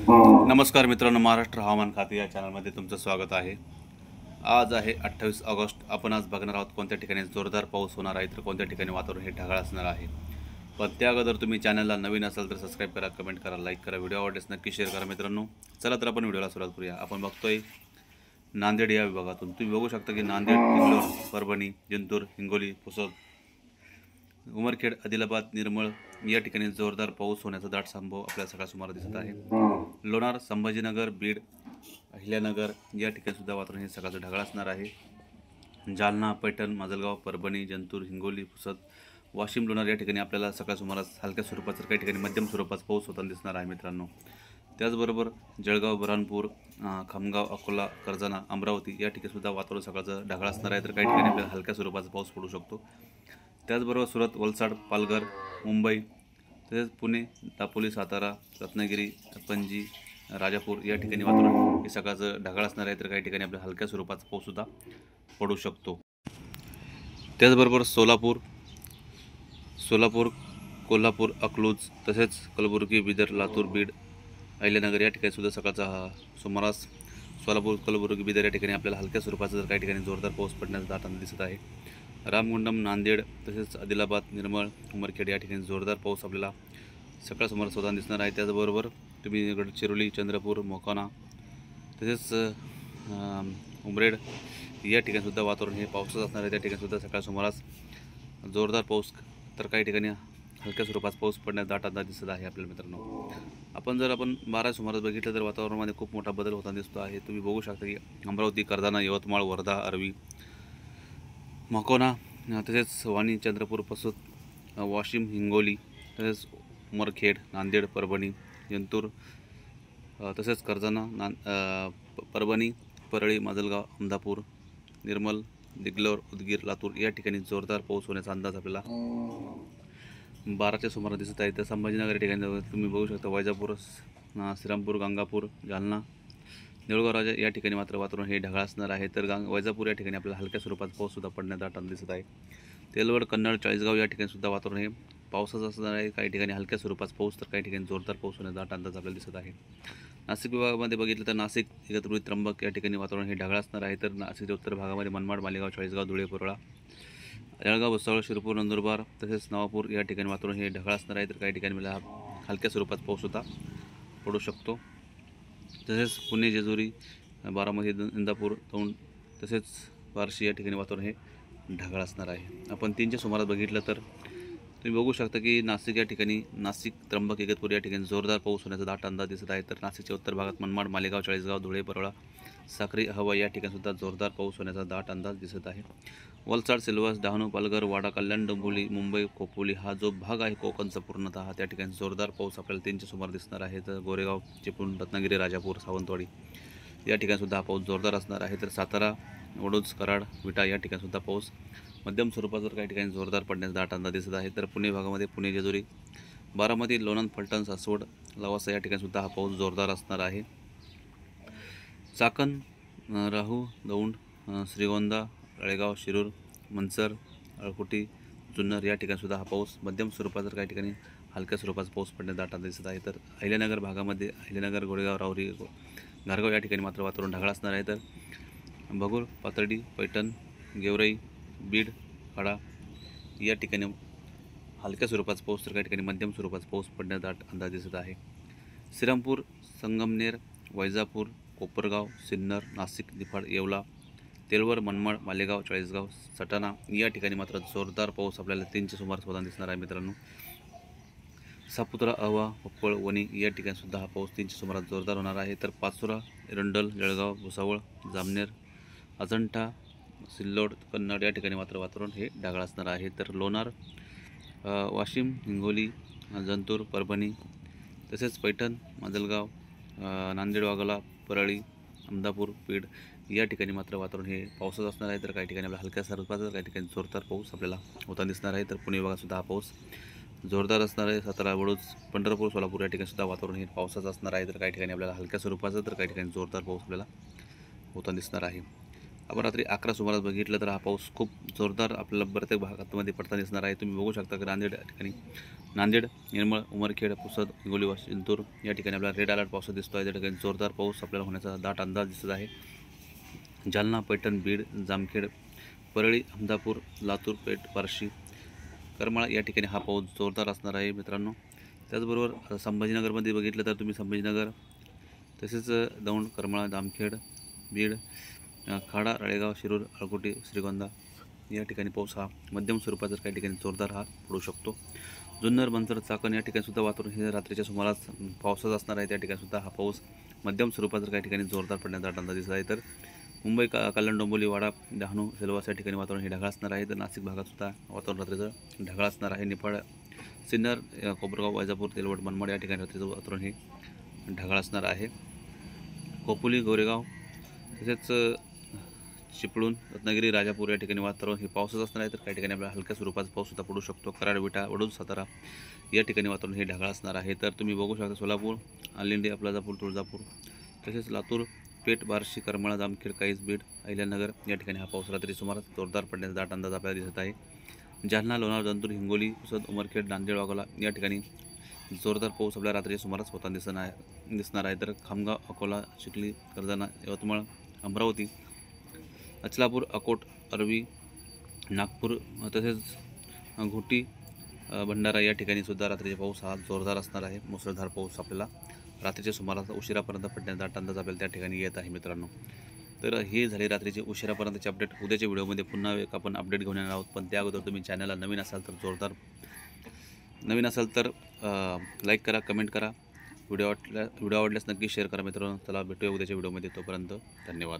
नमस्कार मित्रांनो, महाराष्ट्र हवामान खाते या चॅनलमध्ये तुमचं स्वागत आहे। आज आहे 28 ऑगस्ट। आपण आज बघणार आहोत कोणत्या ठिकाणी जोरदार पाऊस होणार आहे, तर कोणत्या ठिकाणी वातावरण हे ढगाळ असणार आहे। पण त्या अगोदर तुम्ही चॅनलला नवीन असाल तर सबस्क्राईब करा, कमेंट करा, लाईक करा, व्हिडिओ आवडल्यास नक्की शेअर करा मित्रांनो। चला तर आपण व्हिडिओला सुरुवात करूया। आपण बघतोय नांदेड या विभागातून तुम्ही बघू शकता की नांदेड, किल्लोर, परभणी, जिंतूर, हिंगोली, पुसद, उमरखेड, आदिलाबाद, निर्मळ या ठिकाणी जोरदार पाऊस होण्याचा दाट संभव आपल्याला सकाळसुमार दिसत आहे। लोणार, संभाजीनगर, बीड, अहिल्यानगर या ठिकाणी सुद्धा वातावरण हे सकाळचं ढगाळ असणार आहे। जालना, पैठण, माजलगाव, परभणी, जिंतूर, हिंगोली, पुसद, वाशिम, लोणार या ठिकाणी आपल्याला सकाळ सुमारास हलक्या स्वरूपाचा, काही ठिकाणी मध्यम स्वरूपाचा पाऊस होताना दिसणार आहे मित्रांनो। त्याचबरोबर जळगाव, बुरहानपूर, खामगाव, अकोला, कर्जत, अमरावती या ठिकाणी सुद्धा वातावरण सकाळचं ढगाळ असणार आहे, तर काही ठिकाणी आपल्याला हलक्या स्वरूपाचा पाऊस पडू शकतो। त्याचबरोबर सुरत, वलसाड, पालघर, मुंबई, तसेच पुणे, दापोली, सातारा, रत्नागिरी, पणजी, राजापूर या ठिकाणी वातावरण हे सकाळचं ढगाळ असणार आहे, तर काही ठिकाणी आपल्या हलक्या स्वरूपाचा पाऊससुद्धा पडू शकतो। त्याचबरोबर सोलापूर, कोल्हापूर, अकलूज, तसेच कलबुर्गी, बिदर, लातूर, बीड, अहिल्यानगर या ठिकाणी सुद्धा सकाळचा सुमारास सोलापूर, कलबुर्गी, बिदर या ठिकाणी आपल्याला हलक्या स्वरूपाचा, तर काही ठिकाणी जोरदार पाऊस पडण्याचा दाट अंदाज दिसत आहे। रामगुंडम, नांदेड, तसेच आदिलाबाद, निर्मळ, उमरखेड या ठिकाणी जोरदार पाऊस आपल्याला सकाळ सुमारास होताना दिसणार आहे। त्याचबरोबर तुम्ही गडचिरोली, चंद्रपूर, मोकाना, तसेच उमरेड या ठिकाणीसुद्धा वातावरण हे पावसाचं असणार आहे। त्या ठिकाणीसुद्धा सकाळ सुमारास जोरदार पाऊस, तर काही ठिकाणी हलक्या स्वरूपाचा पाऊस पडण्याचा दाट अंदाज दिसत आहे आपल्याला मित्रांनो। आपण 12 सुमारास बघितलं तर वातावरणामध्ये खूप मोठा बदल होताना दिसतो आहे। तुम्ही बघू शकता की अमरावती, कर्जत, यवतमाळ, वर्धा, आर्वी, मकोना, तसेच वाणी, चंद्रपूर, पुसद, वाशिम, हिंगोली, तसेच उमरखेड, नांदेड, परभणी, जिंतूर, तसेच कर्जत, परभणी, परळी, माजलगाव, अमदापूर, निर्मल, दिगलोर, उदगीर, लातूर या ठिकाणी जोरदार पाऊस होण्याचा अंदाज आपल्याला 12च्या सुमारास दिसत आहे। तर संभाजीनगर या ठिकाणी तुम्ही बघू शकता वैजापूर, श्रीरामपूर, गंगापूर, जालना, देऊळगाव राजा या ठिकाणी मात्र वातावरण हे ढगाळ असणार आहे। तर वैजापूर या ठिकाणी आपल्याला हलक्या स्वरूपाचा पाऊससुद्धा पडण्याचा दाट अंदाज दिसत आहे। तेलवड, कन्नड, चाळीसगाव या ठिकाणी सुद्धा वातावरण हे पावसाचं असणार आहे। काही ठिकाणी हलक्या स्वरूपाचा पाऊस, तर काही ठिकाणी जोरदार पाऊस होण्याचा दाट अंदाज आपल्याला दिसत आहे। नाशिक विभागामध्ये बघितलं तर नाशिक, इगतपुरी, त्र्यंबक या ठिकाणी वातावरण हे ढगाळ असणार आहे। तर नाशिकच्या उत्तर भागामध्ये मनमाड, मालेगाव, चाळीसगाव, धुळे, परोळा, जळगाव, भुसावळ, शिरपूर, नंदुरबार, तसेच नवापूर या ठिकाणी वातावरण हे ढगाळ असणार आहे। तर काही ठिकाणी मला हलक्या स्वरूपाचा पाऊससुद्धा पडू शकतो। तसेच पुणे, जेजुरी, बारामती, इंदापूर, दौंड, तसेच बार्शी या ठिकाणी वातावरण हे ढगाळ असणार आहे। आपण 3च्या सुमारास बघितलं तर तुम्ही बघू शकता की नाशिक या ठिकाणी, नाशिक, त्र्यंबक, इगतपुरी या ठिकाणी जोरदार पाऊस होण्याचा दाट अंदाज दिसत आहे। तर नाशिकच्या उत्तर भागात मनमाड, मालेगाव, चाळीसगाव, धुळे, परोळा, साक्री, हवा या ठिकाणी सुद्धा जोरदार पाऊस होण्याचा दाट अंदाज दिसत आहे। वलसाड, सिल्वास, डहाणू, पालघर, वाडा, कल्याण, डोंबिवली, मुंबई, खोपोली हा जो भाग आहे कोकणचा पूर्णतः, त्या ठिकाणी जोरदार पाऊस आपल्याला 3च्या सुमार दिसणार आहे। तर गोरेगाव, चिपळूण, रत्नागिरी, राजापूर, सावंतवाडी या ठिकाणी सुद्धा हा पाऊस जोरदार असणार आहे। तर सातारा, वडोज, कराड, विटा या ठिकाणी सुद्धा पाऊस मध्यम स्वरूपाचा, काही ठिकाणी जोरदार पडण्याचा दाट अंदाज दिसत आहे। तर पुणे भागामध्ये पुणे, जेजुरी, बारामती, लोणंद, फलटण, सासवड, लवासा या ठिकाणी सुद्धा हा पाऊस जोरदार असणार आहे। चाकण, राहू, दौंड, श्रीगोंदा, तळेगाव, शिरूर, मनसर, अळकुटी, जुन्नर या ठिकाणी सुद्धा हा पाऊस मध्यम स्वरूपाचा, काही ठिकाणी हलक्या स्वरूपाचा पाऊस पडण्याचा दाट अंदाज दिसत आहे। तर अहिल्यानगर भागामध्ये अहिल्यानगर, गोरेगाव, राहुरी, घारगाव या ठिकाणी मात्र वातावरण ढगाळ असणार आहे। तर भगूर, पाथर्डी, पैठण, गेवराई, बीड, खडा या ठिकाणी हलक्या स्वरूपाचा पाऊस, तर काही ठिकाणी मध्यम स्वरूपाचा पाऊस पडण्याचा दाट अंदाज दिसत आहे। श्रीरामपूर, संगमनेर, वैजापूर, कोपरगाव, सिन्नर, नाशिक, निफाड, येवला, तेलवर, मनमाड, मालेगाव, चाळीसगाव, सटाणा या ठिकाणी मात्र जोरदार पाऊस आपल्याला 3च्या सुमारास होताना दिसणार आहे मित्रांनो। सापुत्रा, अहवा, पप्पळ, वणी या ठिकाणी सुद्धा हा पाऊस 3च्या सुमारास जोरदार होणार आहे। तर पाचोरा, एरंडल, जळगाव, भुसावळ, जामनेर, अजंठा, सिल्लोड, कन्नड या ठिकाणी मात्र वातावरण हे ढगाळ असणार आहे। तर लोणार, वाशिम, हिंगोली, जिंतूर, परभणी, तसेच पैठण, माजलगाव, नांदेड, वाघोला, परळी, अमदापूर, बीड या ठिकाणी मात्र वातावरण हे पावसाचं असणार आहे। तर काही ठिकाणी आपल्याला हलक्या स्वरूपाचा, काही ठिकाणी जोरदार पाऊस आपल्याला होताना दिसणार आहे। तर पुणे भागातसुद्धा हा पाऊस जोरदार असणार आहे। सातारा, वडोज, पंढरपूर, सोलापूर या ठिकाणी सुद्धा वातावरण हे पावसाचं असणार आहे। तर काही ठिकाणी आपल्याला हलक्या स्वरूपाचं, तर काही ठिकाणी जोरदार पाऊस आपल्याला होताना दिसणार आहे। आपण रात्री 11 सुमारास बघितलं तर हा पाऊस खूप जोरदार आपल्याला प्रत्येक भागामध्ये पडताना दिसणार आहे. तुम्ही बघू शकता की नांदेड या ठिकाणी नांदेड, निर्मळ, उमरखेड, पुसद, हिंगोली, जिंतूर या ठिकाणी आपल्याला रेड अलर्ट पाऊस दिसतो आहे. त्या ठिकाणी जोरदार पाऊस आपल्याला होण्याचा दाट अंदाज दिसत आहे. जालना, पैठण, बीड, जामखेड, परळी, अहमदापूर, लातूर, पेठ, बार्शी, करमाळा या ठिकाणी हा पाऊस जोरदार असणार आहे मित्रांनो. त्याचबरोबर संभाजीनगरमध्ये बघितलं तर तुम्ही संभाजीनगर तसेच दौंड, करमाळा, जामखेड, बीड, खाडा, राळेगाव, शिरूर, अळकोटी, श्रीगोंदा या ठिकाणी पाऊस हा मध्यम स्वरूपाचा काही ठिकाणी जोरदार हा पडू शकतो. जुन्नर, मंचर, चाकण या ठिकाणी सुद्धा वातावरण हे रात्रीच्या सुमारास पावसाचा असणार आहे. त्या ठिकाणी सुद्धा हा पाऊस मध्यम स्वरूपाचा काही ठिकाणी जोरदार पडण्याचा अंदाज दिसत आहे. तर मुंबई, कल्याण, डोंबिवली, वाडा, डहाणू, सेलवास या ठिकाणी वातावरण हे ढगाळ असणार आहे. तर नाशिक भागात सुद्धा वातावरण रात्रीचं ढगाळ असणार आहे. निफाड, सिन्नर, कोपरगाव, वैजापूर, तेलवड, मनमाड या ठिकाणी रात्रीचं वातावरण हे ढगाळ असणार आहे. खोपोली, गोरेगाव तसेच चिपळूण, रत्नागिरी, राजापूर या ठिकाणी वातावरण हे पावसाचं असणार आहे. तर काही ठिकाणी आपल्याला हलक्या स्वरूपाचा पाऊस सुद्धा पडू शकतो. कराड, विटा, वडूज, सातारा या ठिकाणी वातावरण हे ढगाळ असणार आहे. तर तुम्ही बघू शकता सोलापूर, आलिंडी, अपलाजापूर, तुळजापूर तसेच लातूर, पेठ, बार्शी, करमाळा, जामखेड, काईस, बीड, अहिल्यानगर या ठिकाणी हा पाऊस रात्री सुमारास जोरदार पडण्याचा दाट अंदाज आपल्याला दिसत आहे. जालना, लोणार, जिंतूर, हिंगोली, पुसद, उमरखेड, नांदेड, वाघोला या ठिकाणी जोरदार पाऊस आपल्या रात्री सुमारास होताना दिसणार आहे. तर खामगाव, अकोला, चिखली, कर्जत, यवतमाळ, अमरावती, अचलापूर, अकोट, अरवी, नागपूर तसेच घोटी, भंडारा या ठिकाणी सुद्धा रात्रीचा पाऊस हा जोरदार असणार आहे. मुसळधार पाऊस आपल्याला रात्रीच्या सुमारास उशिरापर्यंत पडण्याचा दाट अंदाज आपल्याला त्या ठिकाणी येत आहे मित्रांनो. तर हे झाले रात्रीचे उशिरापर्यंतचे अपडेट. उद्याच्या व्हिडिओमध्ये पुन्हा एक आपण अपडेट घेऊन येणार आहोत. पण त्या अगोदर तुम्ही चॅनलला नवीन असाल तर लाईक करा, कमेंट करा. व्हिडिओ आवडल्यास नक्की शेअर करा मित्रांनो. चला भेटूया उद्याच्या व्हिडिओमध्ये. तोपर्यंत धन्यवाद.